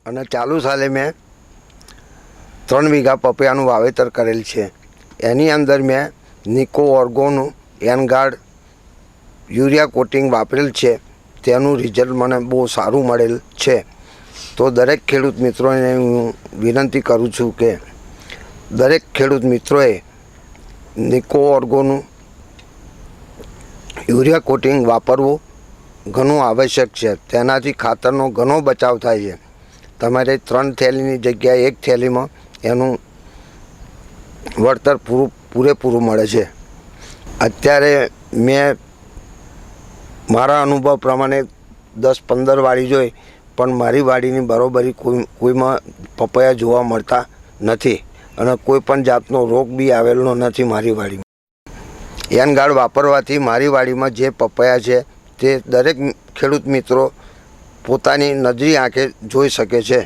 અને ચાલુ સાલે મેં 3 વીઘા પપૈયાનું વાવેતર કરેલ છે। એની અંદર મેં નિકો ઓર્ગોનું એનગાર્ડ યુરિયા કોટિંગ વાપરેલ છે। તેનું રિઝલ્ટ મને બહુ સારું મળેલ છે। તો દરેક ખેડૂત મિત્રોને હું વિનંતી કરું છું કે દરેક ખેડૂત મિત્રોએ નિકો ઓર્ગોનું યુરિયા કોટિંગ વાપરવું ઘણું આવશ્યક છે। તેનાથી ખાતરનો ઘણો બચાવ થાય છે। તમારે 3 થેલીની જગ્યાએ 1 થેલીમાં એનું વળતર પૂરેપૂરું મળે છે। અત્યારે મેં મારા અનુભવ પ્રમાણે 10-15 વાડી જોઈ, પણ મારી વાડીની બરોબરી કોઈમાં પપૈયા જોવા મળતા નથી અને કોઈ પણ જાતનો રોગ બી આવેલો નથી મારી વાડીમાં। એનગાર્ડ વાપરવાથી મારી વાડીમાં જે પપૈયા છે તે દરેક ખેડૂત મિત્રો પોતાની નજરી આંખે જોઈ શકે છે।